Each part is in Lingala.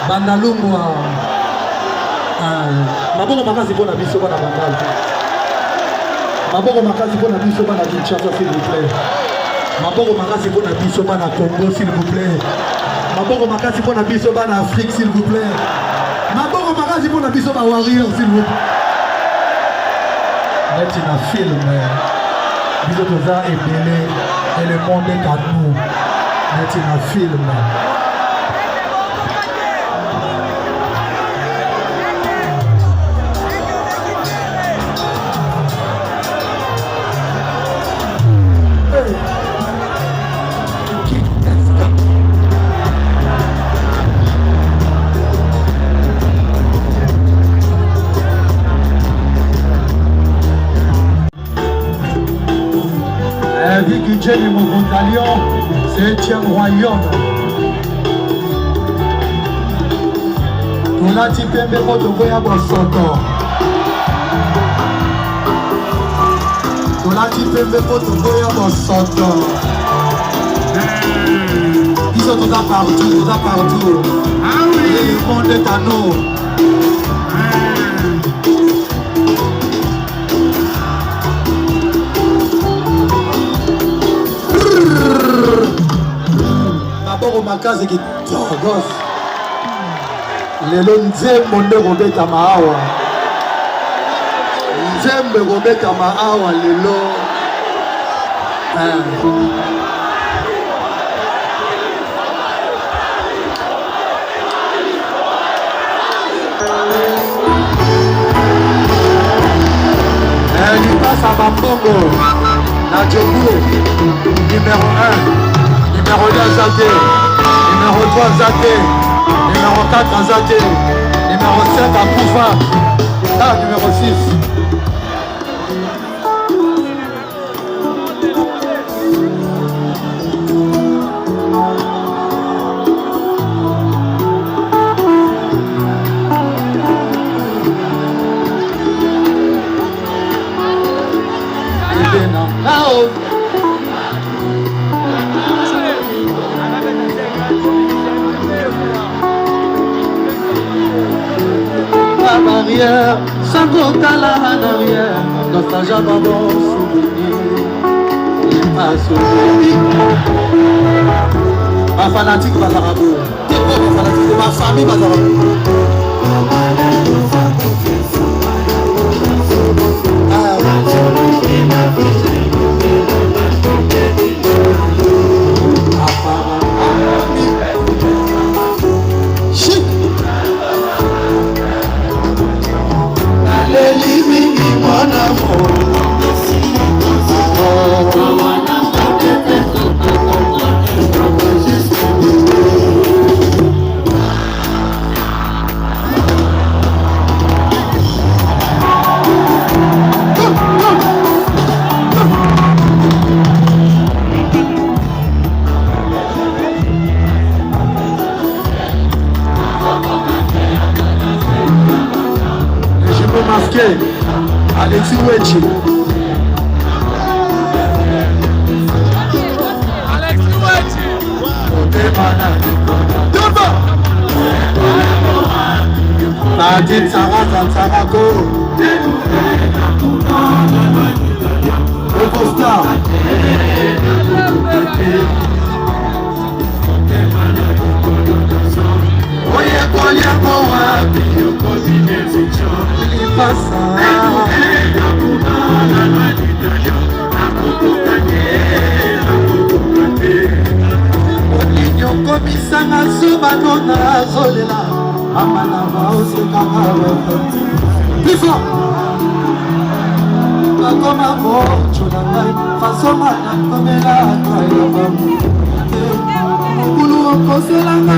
Bandalumwa maboko makasi pona biso bana Bandal. Maboko makasi pona biso bana Kinshasa s'il vous plaît. Maboko makasi pona biso bana Congo s'il vous plaît. Maboko makasi pona biso bana Afrique s'il vous plaît. Maboko makasi pona biso ba warrior s'il vous plaît. Neti na film biso toza ebele et le monde est à nous. Neti na film. Vicky Jenny Mogontalion, c'est Etienne Royaume. Tolati pembe moto boya bosoto. Tolati pembe moto boya bosoto. Ils sont tous partout. Ah oui. Et le monde est à nous. Maboko makazi ki togos. Lelo nzembo nde kobeta maawa. Nzembe kobeta maawa lelo. Il passe à Bambongo. La Djobou, numéro 1, numéro 2 Zate, numéro 3 Zate, numéro 4 Zate, numéro 5 à Koufa, numéro 6. Barrière, sans compter la en arrière, nostalgie à bon souvenir, il passe au ma fanatique Bazarabou, ma famille Bazarabou. Alexis Wechi. Nadine Sarah Zanzarako. Star. Komisanga subano na zolela amana maoseka Bifo Akoma mo chuna ngai fasoma na komela kwa Boselanga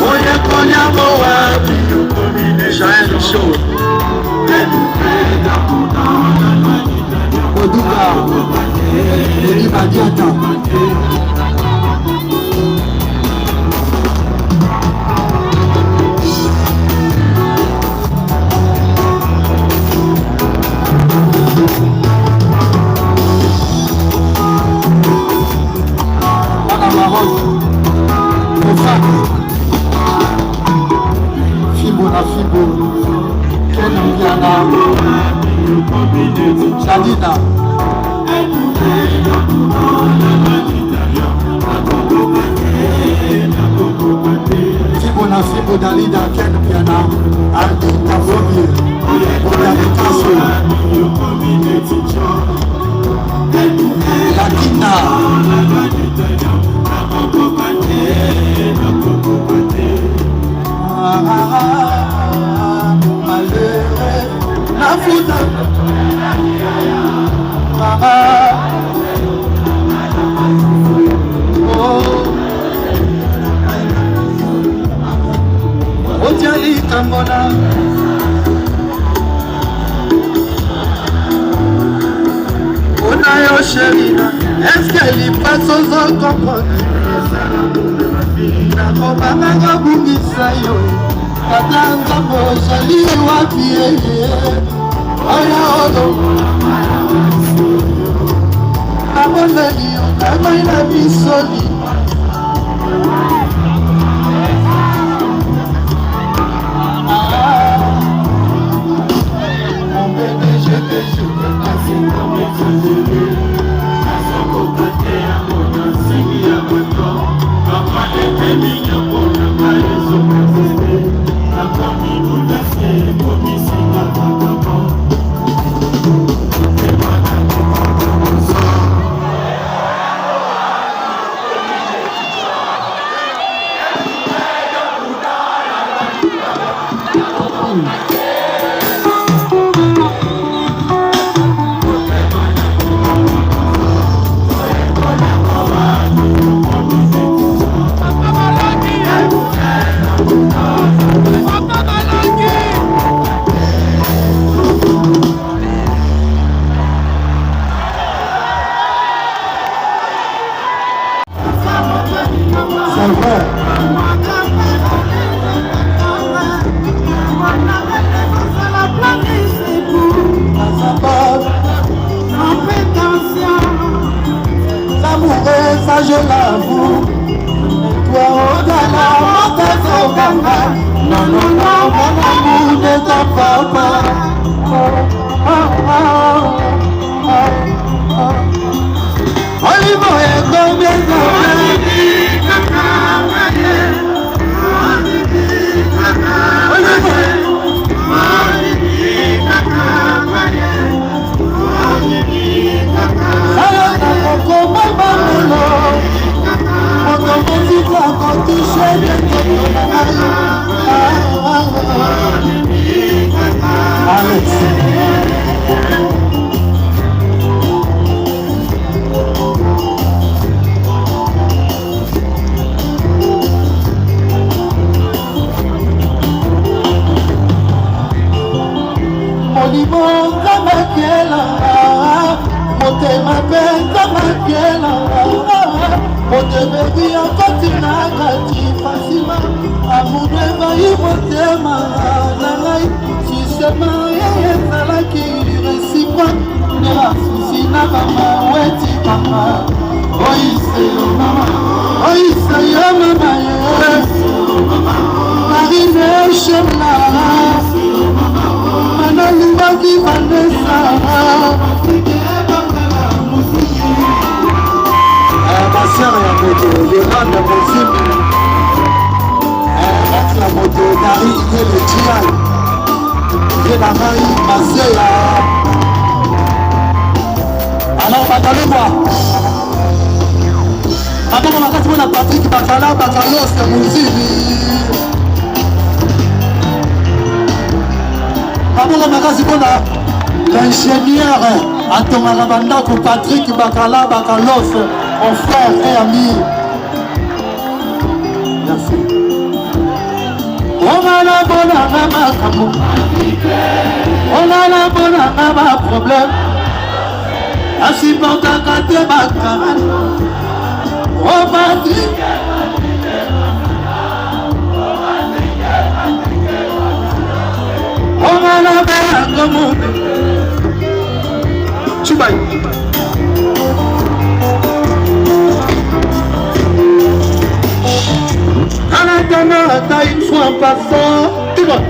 Oye konyamo wapi Jean Richaud Oduka Eli Badiata Fibo na Fibo Ken Mbiana Jadina Fibo na Fibo Dalida Ken Mbiana Aldi Tafobi Odalitaso Lakina Nafuta Ojali Tambona Onayo Sherina est-ce qu'elle y passe aux autres comprendre Nakobanga bungisa yo Tata nzambo ozali wapi Oya olo Nabondeli yo kamai na bisoli Mon bébé je te jure Kasi comme exagéré Asoko kate ya mona Sigi ya moto Kama leke minyo Pona maezo kasete Nakomi mundase Komi singa kakabo Emana kumakoso Je l'avoue, toi au-delà, non, non, non, mon amour ne t'appartient pas. Olivo est combien Otebebi akoti na kati fasima Amoudwe bayi motema nangai Sisema yeye zalaki réciproque Nera susi na mama weti kama Oise yo mama Oise yo mama Marine Shemla Manalubaki Vanessa Ma sœur ya moto, Yolande Mozim Rati la moto, Dari Ine le Tial Yena Maï, Maseya Alors, batalez-moi D'abord, on va passer à Patrick Bakala, Bakalos, Mozim Maboko makasi mpona l'ingénieur atongaka bandako Patrick Bakala Bakalos, mon frère et ami. Merci. Omana bonanga makambo, omana bonanga ma problème, asipotaka te bakarani. Oh Patrick, omana bonanga monde. Chubai. Anatana une fois en passant, tu vois.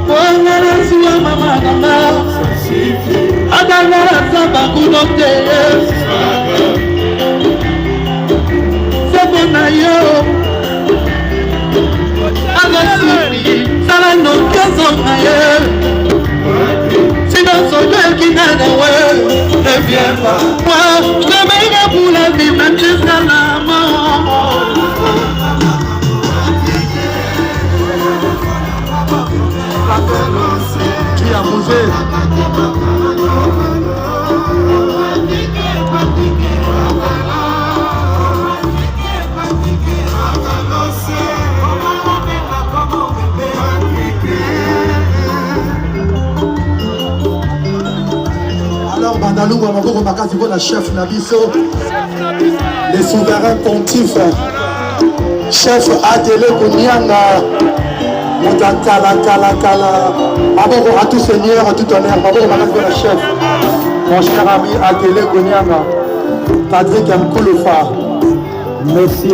Onana suwa mama nana, adana samba kulote. C'est bon ayo, agasi, sala no kazo ayo. Sinon son cœur qui n'a de ouais, ne viens pas. Moi, je te mets pour la vie, même jusqu'à la mort. Qui a bougé? Alors, Bandalou, Amaboko Makasi, la chef Nabiso, les souverains pontifs, chef Adele Kounyanga, Moutantala, Kala, Maboko à tout seigneur, à tout honneur, Maboko Makasi, la chef, mon cher ami Adele Kounyanga, Patrick Mkouloufa. Merci.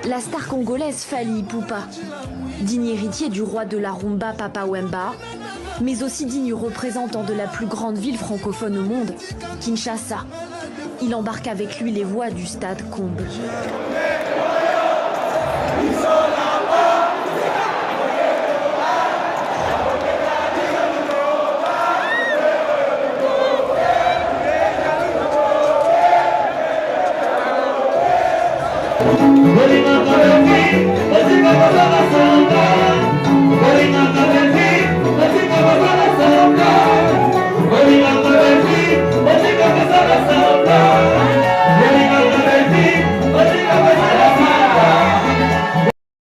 La star congolaise Fally Ipupa, digne héritier du roi de la rumba Papa Wemba, mais aussi digne représentant de la plus grande ville francophone au monde, Kinshasa. Il embarque avec lui les voix du stade Comble.